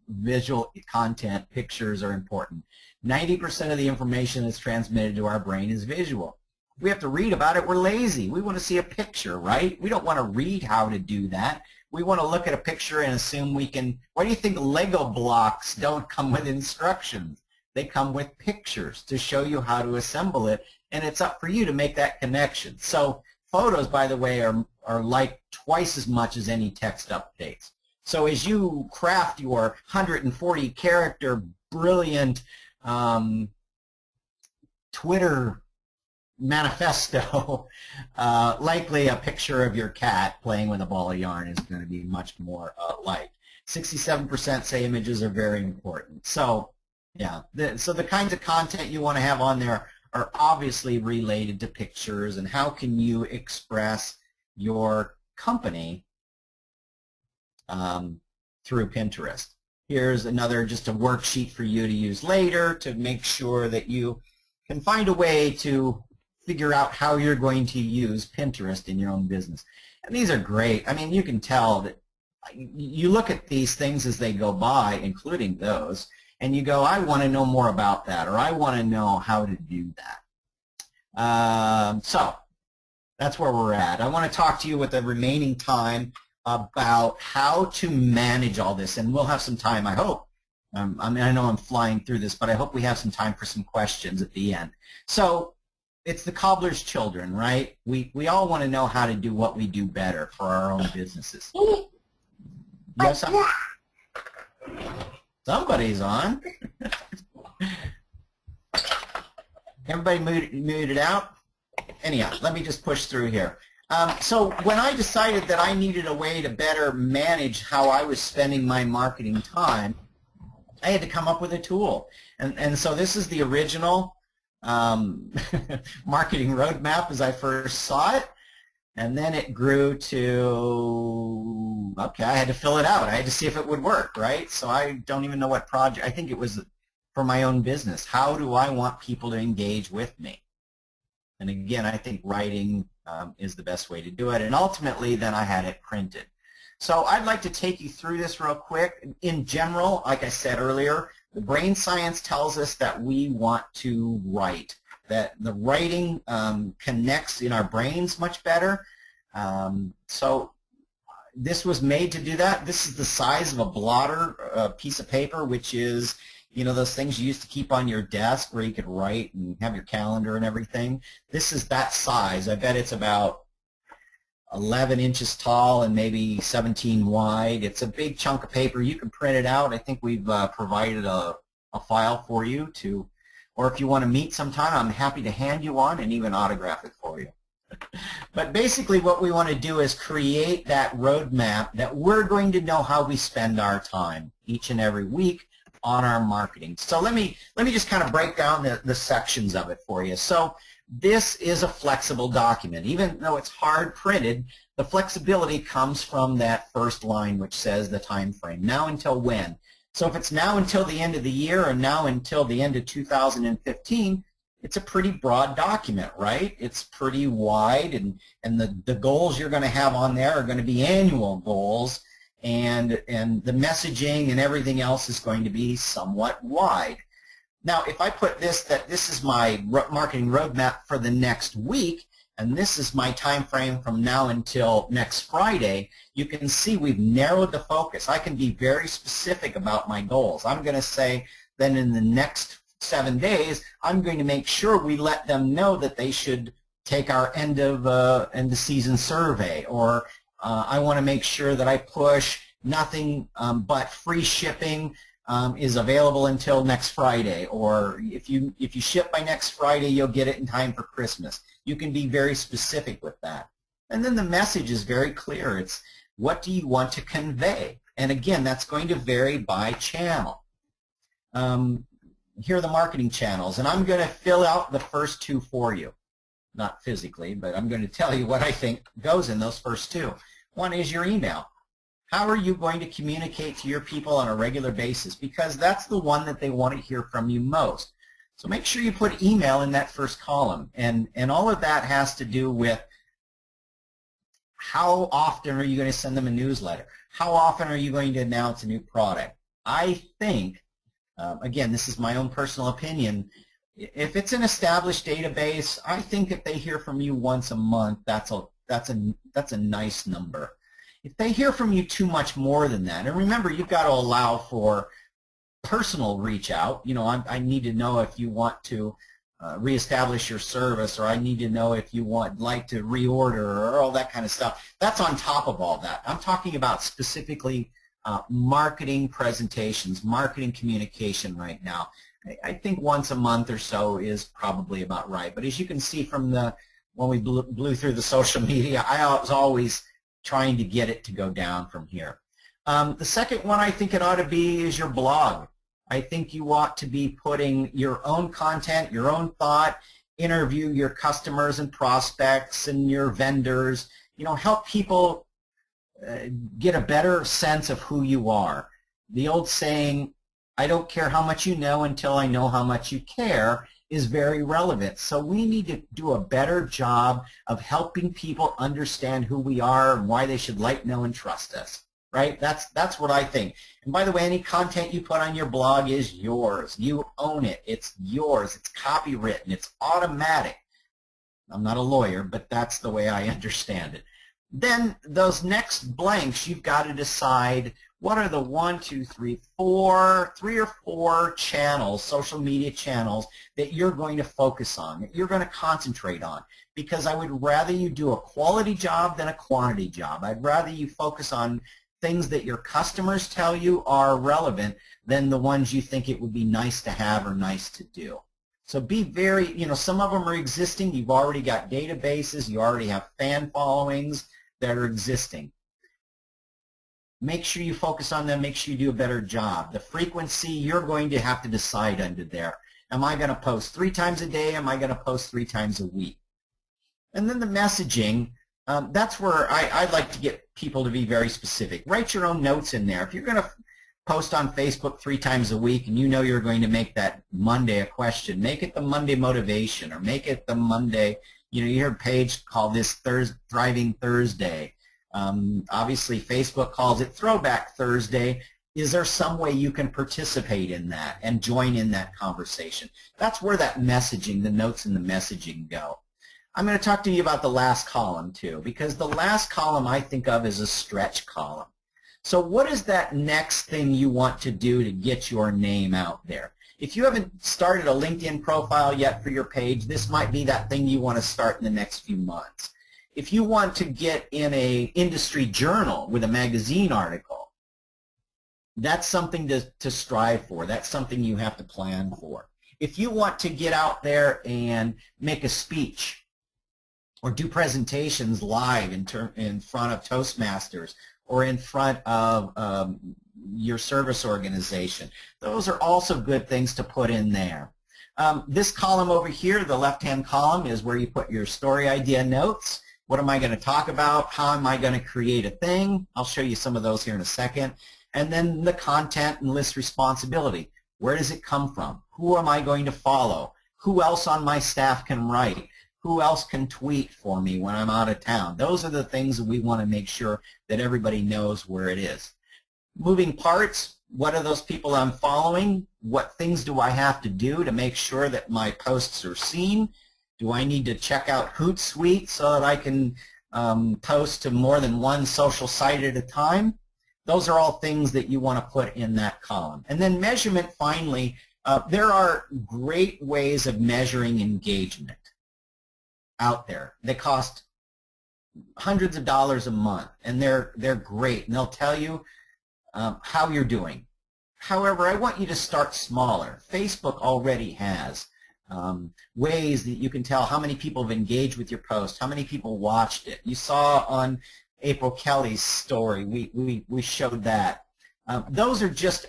visual content, pictures are important. 90% of the information that's transmitted to our brain is visual. We have to read about it. We're lazy. We want to see a picture, right? We don't want to read how to do that. We want to look at a picture and assume we can. Why do you think Lego blocks don't come with instructions? They come with pictures to show you how to assemble it, and it's up for you to make that connection. So photos, by the way, are like twice as much as any text updates. So as you craft your 140-character brilliant Twitter manifesto, likely a picture of your cat playing with a ball of yarn is going to be much more liked. 67% say images are very important. So yeah, so the kinds of content you want to have on there are obviously related to pictures and how can you express your company through Pinterest. Here's another, just a worksheet for you to use later to make sure that you can find a way to figure out how you're going to use Pinterest in your own business. And these are great. I mean, you can tell that you look at these things as they go by, including those, and you go, I want to know more about that, or I want to know how to do that. So that's where we're at. I want to talk to you with the remaining time about how to manage all this, and we'll have some time, I hope. I mean, I know I'm flying through this, but I hope we have some time for some questions at the end. So it's the cobbler's children, right? We all want to know how to do what we do better for our own businesses. Yes, somebody's on. Everybody muted out? Anyhow, let me just push through here. So when I decided that I needed a way to better manage how I was spending my marketing time, I had to come up with a tool. And so this is the original marketing roadmap as I first saw it. And then it grew to, okay, I had to fill it out. I had to see if it would work, right? So I don't even know what project. I think it was for my own business. How do I want people to engage with me? And again, I think writing is the best way to do it. And ultimately, then I had it printed. So I'd like to take you through this real quick. In general, like I said earlier, the brain science tells us that we want to write, that the writing connects in our brains much better. So this was made to do that. This is the size of a blotter piece of paper, which is, you know, those things you used to keep on your desk where you could write and have your calendar and everything. This is that size. I bet it's about 11 inches tall and maybe 17 wide. It's a big chunk of paper. You can print it out. I think we've provided a file for you to, or if you want to meet sometime, I'm happy to hand you one and even autograph it for you. But basically what we want to do is create that roadmap that we're going to know how we spend our time each and every week on our marketing. So let me just kind of break down the sections of it for you. So this is a flexible document. Even though it's hard printed, the flexibility comes from that first line which says the time frame. Now until when? So if it's now until the end of the year or now until the end of 2015, it's a pretty broad document, right? It's pretty wide, and the goals you're going to have on there are going to be annual goals, and the messaging and everything else is going to be somewhat wide. Now, if I put that this is my marketing roadmap for the next week, and this is my time frame from now until next Friday, you can see we've narrowed the focus. I can be very specific about my goals. I'm going to say then in the next 7 days, I'm going to make sure we let them know that they should take our end of season survey, or I want to make sure that I push nothing but free shipping is available until next Friday, or if you ship by next Friday, you'll get it in time for Christmas. You can be very specific with that. And then the message is very clear. It's what do you want to convey? And again, that's going to vary by channel. Here are the marketing channels, and I'm going to fill out the first two for you. Not physically, but I'm going to tell you what I think goes in those first two. One is your email. How are you going to communicate to your people on a regular basis? Because that's the one that they want to hear from you most. So make sure you put email in that first column. And all of that has to do with how often are you going to send them a newsletter? How often are you going to announce a new product? I think, again, this is my own personal opinion, if it's an established database, I think if they hear from you once a month, that's a nice number. If they hear from you too much more than that, and remember, you've got to allow for personal reach out. You know, I need to know if you want to reestablish your service, or I need to know if you like to reorder, or all that kind of stuff. That's on top of all that. I'm talking about specifically marketing presentations, marketing communication right now. I think once a month or so is probably about right. But as you can see from when we blew through the social media, I was always trying to get it to go down from here. The second one I think it ought to be is your blog. I think you ought to be putting your own content, your own thought, interview your customers and prospects and your vendors, you know, help people get a better sense of who you are. The old saying, I don't care how much you know until I know how much you care, is very relevant. So we need to do a better job of helping people understand who we are and why they should like, know, and trust us. Right? That's what I think. And by the way, any content you put on your blog is yours. You own it. It's yours. It's copywritten. It's automatic. I'm not a lawyer, but that's the way I understand it. Then those next blanks, you've got to decide what are the 3 or 4 channels, social media channels, that you're going to focus on, that you're going to concentrate on. Because I would rather you do a quality job than a quantity job. I'd rather you focus on things that your customers tell you are relevant than the ones you think it would be nice to have or nice to do. So be very, you know, some of them are existing. You've already got databases. You already have fan followings that are existing. Make sure you focus on them. Make sure you do a better job. The frequency, you're going to have to decide under there. Am I going to post 3 times a day? Am I going to post 3 times a week? And then the messaging, that's where I'd like to get people to be very specific. Write your own notes in there. If you're going to post on Facebook 3 times a week and you know you're going to make that Monday a question, make it the Monday motivation, or make it the Monday, you know, you hear a page call this Thriving Thursday. Obviously, Facebook calls it Throwback Thursday. Is there some way you can participate in that and join in that conversation? That's where that messaging, the notes and the messaging go. I'm going to talk to you about the last column too, because the last column I think of as a stretch column. So what is that next thing you want to do to get your name out there? If you haven't started a LinkedIn profile yet for your page, this might be that thing you want to start in the next few months. If you want to get in an industry journal with a magazine article, that's something to strive for. That's something you have to plan for. If you want to get out there and make a speech or do presentations live in front of Toastmasters or in front of your service organization, those are also good things to put in there. This column over here, the left-hand column, is where you put your story idea notes. What am I going to talk about? How am I going to create a thing? I'll show you some of those here in a second. And then the content and list responsibility. Where does it come from? Who am I going to follow? Who else on my staff can write? Who else can tweet for me when I'm out of town? Those are the things that we want to make sure that everybody knows where it is. Moving parts, what are those people I'm following? What things do I have to do to make sure that my posts are seen? Do I need to check out Hootsuite so that I can post to more than one social site at a time? Those are all things that you want to put in that column. And then measurement, finally, there are great ways of measuring engagement out there. They cost hundreds of dollars a month, and they're great, and they'll tell you how you're doing. However, I want you to start smaller. Facebook already has ways that you can tell how many people have engaged with your post, how many people watched it. You saw on April Kelly's story, we showed that. Those are just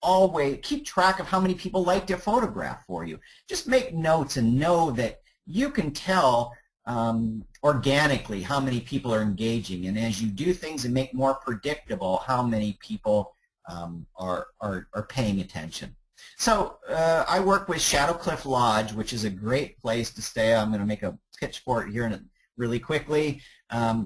all ways. Keep track of how many people liked your photograph for you. Just make notes and know that you can tell organically how many people are engaging, and as you do things and make more predictable how many people are paying attention. So I work with Shadowcliff Lodge, which is a great place to stay. I'm going to make a pitch for it here really quickly.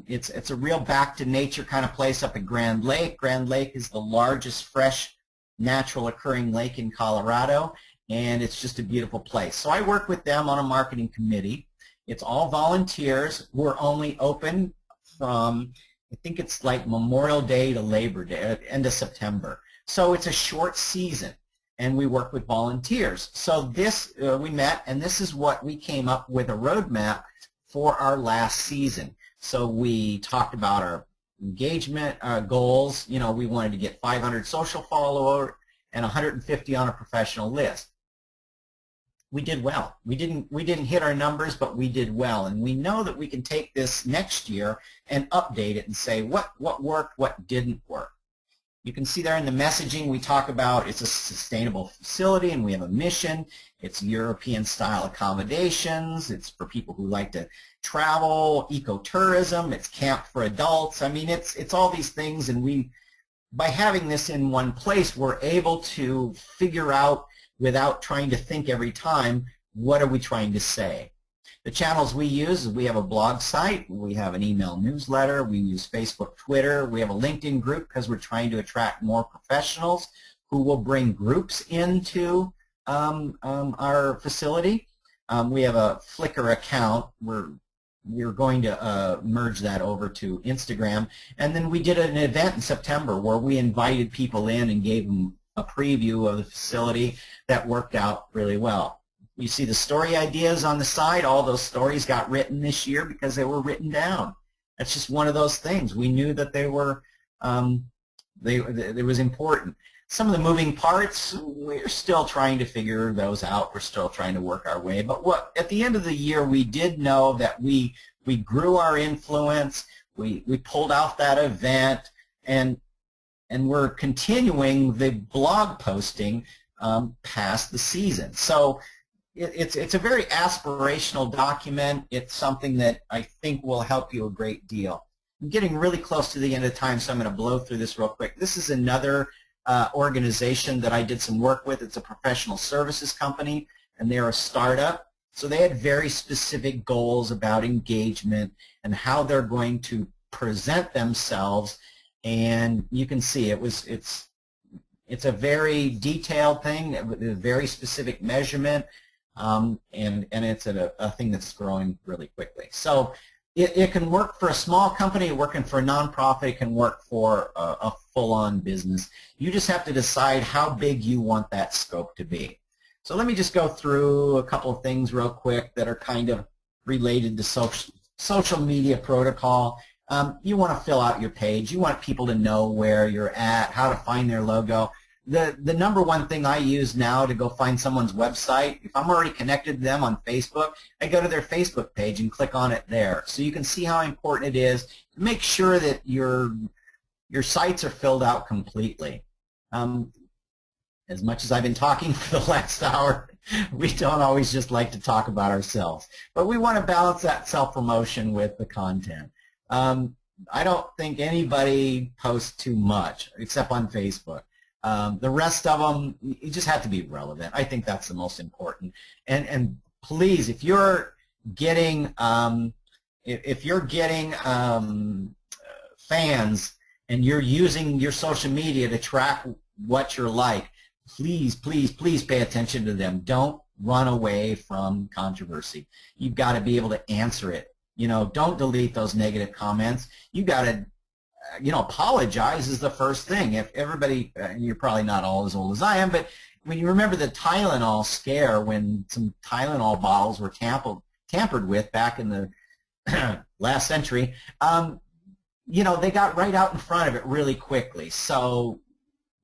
It's a real back to nature kind of place up at Grand Lake. Grand Lake is the largest fresh natural occurring lake in Colorado, and it's just a beautiful place. So I work with them on a marketing committee. It's all volunteers. We're only open from, I think it's like Memorial Day to Labor Day, at the end of September. So it's a short season, and we work with volunteers. So this, we met, and this is what we came up with, a roadmap for our last season. So we talked about our engagement goals. You know, we wanted to get 500 social followers and 150 on a professional list. We did well. We didn't hit our numbers, but we did well, and we know that we can take this next year and update it and say what worked, what didn't work. You can see there in the messaging we talk about it's a sustainable facility and we have a mission. It's European-style accommodations. It's for people who like to travel, ecotourism. It's camp for adults. I mean, it's all these things, and by having this in one place, we're able to figure out, without trying to think every time, what are we trying to say. The channels we use is we have a blog site, we have an email newsletter, we use Facebook, Twitter, we have a LinkedIn group because we're trying to attract more professionals who will bring groups into our facility. We have a Flickr account. We're going to merge that over to Instagram. And then we did an event in September where we invited people in and gave them a preview of the facility that worked out really well. You see the story ideas on the side. All those stories got written this year because they were written down. That's just one of those things. We knew that they were, it was important. Some of the moving parts, we're still trying to figure those out. We're still trying to work our way. But at the end of the year, we did know that we grew our influence. We pulled off that event, and we're continuing the blog posting past the season. So it's a very aspirational document. It's something that I think will help you a great deal. I'm getting really close to the end of time, so I'm going to blow through this real quick. This is another organization that I did some work with. It's a professional services company, and they're a startup. So they had very specific goals about engagement and how they're going to present themselves. And you can see it's a very detailed thing with a very specific measurement, and it's a thing that's growing really quickly. So it can work for a small company, working for a nonprofit. It can work for a full-on business. You just have to decide how big you want that scope to be. So let me just go through a couple of things real quick that are kind of related to social media protocol. You want to fill out your page. You want people to know where you're at, how to find their logo. The number one thing I use now to go find someone's website, if I'm already connected to them on Facebook, I go to their Facebook page and click on it there. So you can see how important it is to make sure that your sites are filled out completely. As much as I've been talking for the last hour, we don't always just like to talk about ourselves. But we want to balance that self-promotion with the content. I don't think anybody posts too much, except on Facebook. The rest of them, you just have to be relevant. I think that's the most important. And please, if you're getting fans and you're using your social media to track what you're like, please, please, please pay attention to them. Don't run away from controversy. You've got to be able to answer it. You know, don't delete those negative comments. You got to, apologize is the first thing. If everybody, you're probably not all as old as I am, but when you remember the Tylenol scare, when some Tylenol bottles were tampered with back in the last century, they got right out in front of it really quickly. So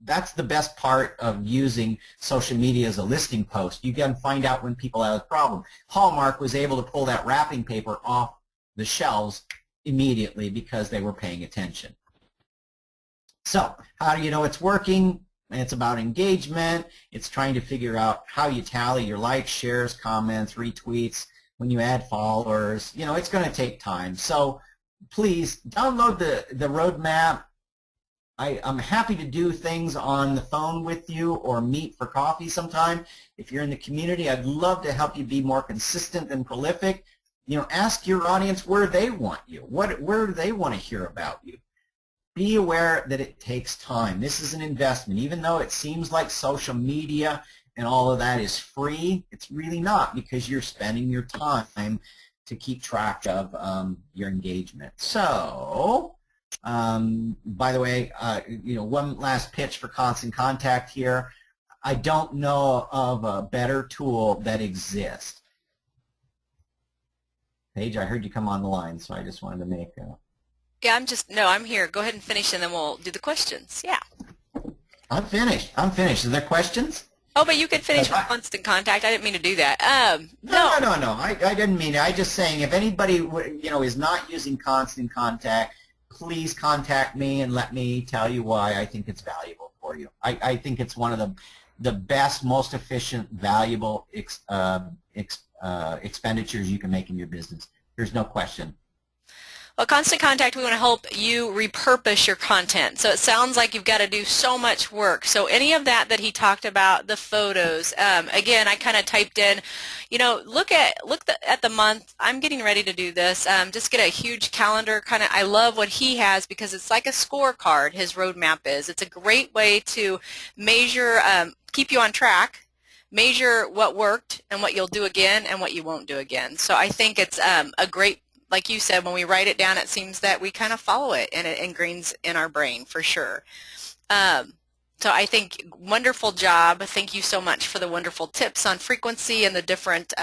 that's the best part of using social media as a listing post. You can find out when people have a problem. Hallmark was able to pull that wrapping paper off the shelves immediately because they were paying attention. So how do you know it's working? It's about engagement. It's trying to figure out how you tally your likes, shares, comments, retweets, when you add followers. It's going to take time. So please download the RoadMap. I'm happy to do things on the phone with you or meet for coffee sometime. If you're in the community, I'd love to help you be more consistent and prolific. Ask your audience where they want you. Where do they want to hear about you? Be aware that it takes time. This is an investment. Even though it seems like social media and all of that is free, it's really not, because you're spending your time to keep track of your engagement. So, by the way, one last pitch for Constant Contact here. I don't know of a better tool that exists. Paige, I heard you come on the line, so I just wanted to make a... Yeah, I'm here. Go ahead and finish, and then we'll do the questions. Yeah. I'm finished. Is there questions? Oh, but you could finish with Constant Contact. I didn't mean to do that. No. No. I didn't mean it. I just saying, if anybody is not using Constant Contact, please contact me and let me tell you why I think it's valuable for you. I think it's one of the best, most efficient, valuable expenditures you can make in your business. There's no question. Well, Constant Contact, we want to help you repurpose your content. So it sounds like you've got to do so much work. So any of that he talked about, the photos, again, I kind of typed in, look at the month. I'm getting ready to do this. Just get a huge calendar. I love what he has because it's like a scorecard, his roadmap is. It's a great way to measure, keep you on track, measure what worked and what you'll do again and what you won't do again. So I think it's a great, like you said, when we write it down, it seems that we kind of follow it and it ingrains in our brain for sure. So I think wonderful job. Thank you so much for the wonderful tips on frequency and the different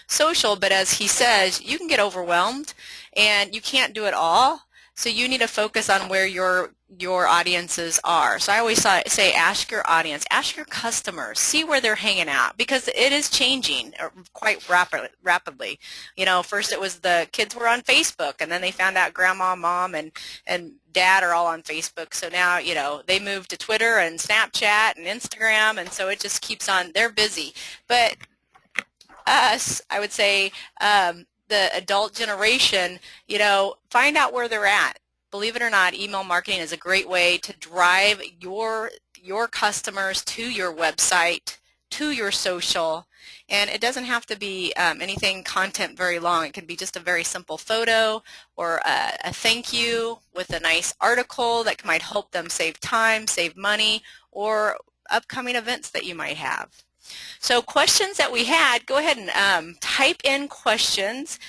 social, but as he says, you can get overwhelmed and you can't do it all. So you need to focus on where your audiences are. So I always say ask your audience, ask your customers, see where they're hanging out, because it is changing quite rapidly. First it was the kids were on Facebook, and then they found out grandma, mom, and dad are all on Facebook. So now, they moved to Twitter and Snapchat and Instagram, and so it just keeps on. They're busy. But us, I would say, the adult generation, find out where they're at. Believe it or not, email marketing is a great way to drive your customers to your website, to your social, and it doesn't have to be anything content very long. It can be just a very simple photo or a thank you with a nice article that might help them save time, save money, or upcoming events that you might have. So questions that we had, go ahead and type in questions.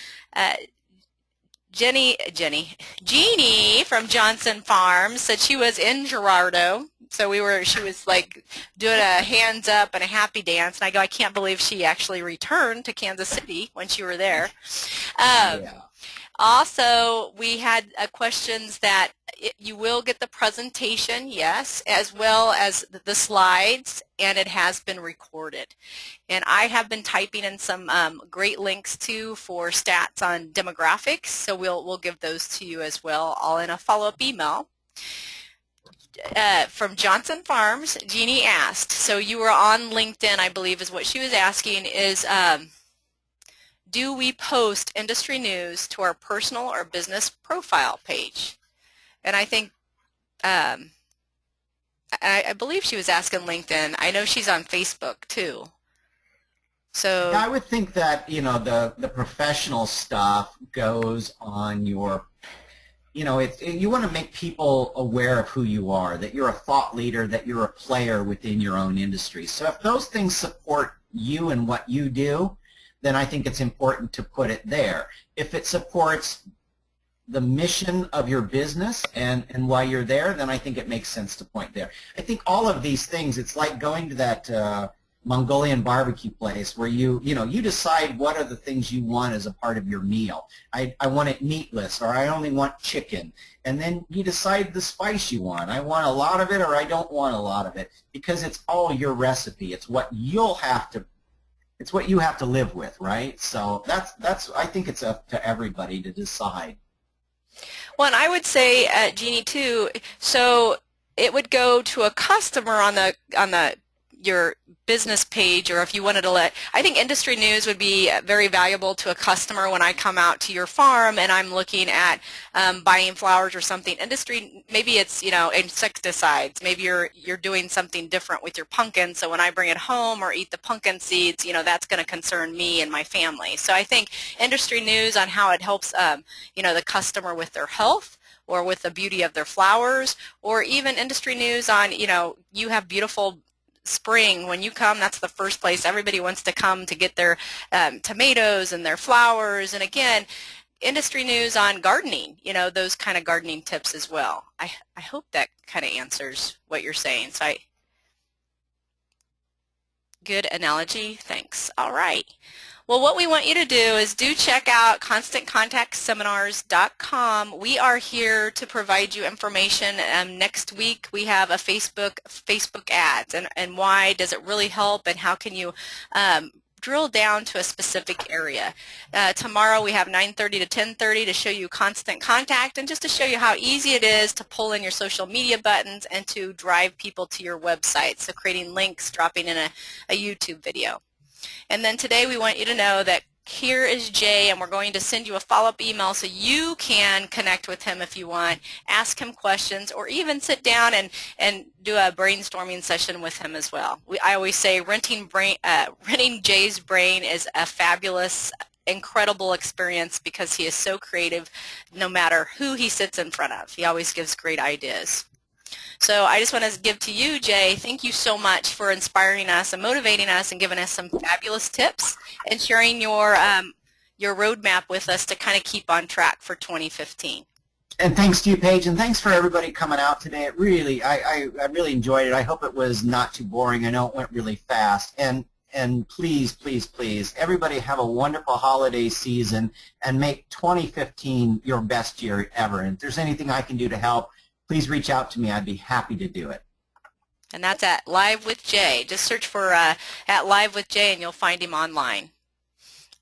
Jeannie from Johnson Farms said she was in Gerardo. So she was like doing a hands up and a happy dance. And I go, I can't believe she actually returned to Kansas City when you were there. Yeah. Also, we had questions that you will get the presentation, yes, as well as the slides, and it has been recorded. And I have been typing in some great links too for stats on demographics, so we'll give those to you as well, all in a follow-up email. From Johnson Farms, Jeannie asked, so you were on LinkedIn, I believe is what she was asking, is do we post industry news to our personal or business profile page? And I think, I believe she was asking LinkedIn. I know she's on Facebook too. So Yeah, I would think that, the professional stuff goes on your, you want to make people aware of who you are, that you're a thought leader, that you're a player within your own industry. So if those things support you and what you do, then I think it's important to put it there. If it supports the mission of your business and why you're there, then I think it makes sense to point there. I think all of these things, it's like going to that Mongolian barbecue place where you decide what are the things you want as a part of your meal. I want it meatless, or I only want chicken. And then you decide the spice you want. I want a lot of it, or I don't want a lot of it, because it's all your recipe. It's what you have to live with, right? So that's I think it's up to everybody to decide. well, and I would say, Jeannie, too, so it would go to a customer on the your business page, or if you wanted to I think industry news would be very valuable to a customer when I come out to your farm and I'm looking at buying flowers or something. Industry, maybe it's, insecticides. Maybe you're doing something different with your pumpkin, so when I bring it home or eat the pumpkin seeds, that's going to concern me and my family. So I think industry news on how it helps, the customer with their health, or with the beauty of their flowers, or even industry news on, you have beautiful spring. When you come, that's the first place everybody wants to come to get their tomatoes and their flowers. And again, industry news on gardening, those kind of gardening tips as well. I hope that kind of answers what you're saying. So good analogy. Thanks. All right. Well, what we want you to do is check out constantcontactseminars.com. We are here to provide you information. Next week we have a Facebook ads, and why does it really help, and how can you drill down to a specific area. Tomorrow we have 9:30 to 10:30 to show you Constant Contact, and just to show you how easy it is to pull in your social media buttons and to drive people to your website. So creating links, dropping in a YouTube video. And then today we want you to know that here is Jay, and we're going to send you a follow-up email so you can connect with him if you want, ask him questions, or even sit down and do a brainstorming session with him as well. I always say renting Jay's brain is a fabulous, incredible experience because he is so creative no matter who he sits in front of. He always gives great ideas. So I just want to give to you, Jay, thank you so much for inspiring us and motivating us and giving us some fabulous tips and sharing your roadmap with us to kind of keep on track for 2015. And thanks to you, Paige, and thanks for everybody coming out today. It really, I really enjoyed it. I hope it was not too boring. I know it went really fast. And please, please, please, everybody have a wonderful holiday season and make 2015 your best year ever. And if there's anything I can do to help, please reach out to me. I'd be happy to do it. And that's at Live with Jay. Just search for at Live with Jay and you'll find him online.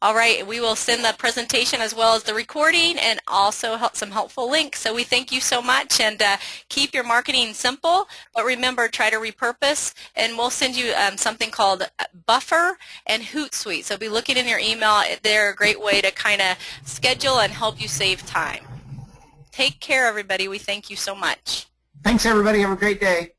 All right, we will send the presentation as well as the recording and also some helpful links. So we thank you so much, and keep your marketing simple, but remember, try to repurpose, and we'll send you something called Buffer and Hootsuite. So be looking in your email. They're a great way to kind of schedule and help you save time. Take care, everybody. We thank you so much. Thanks, everybody. Have a great day.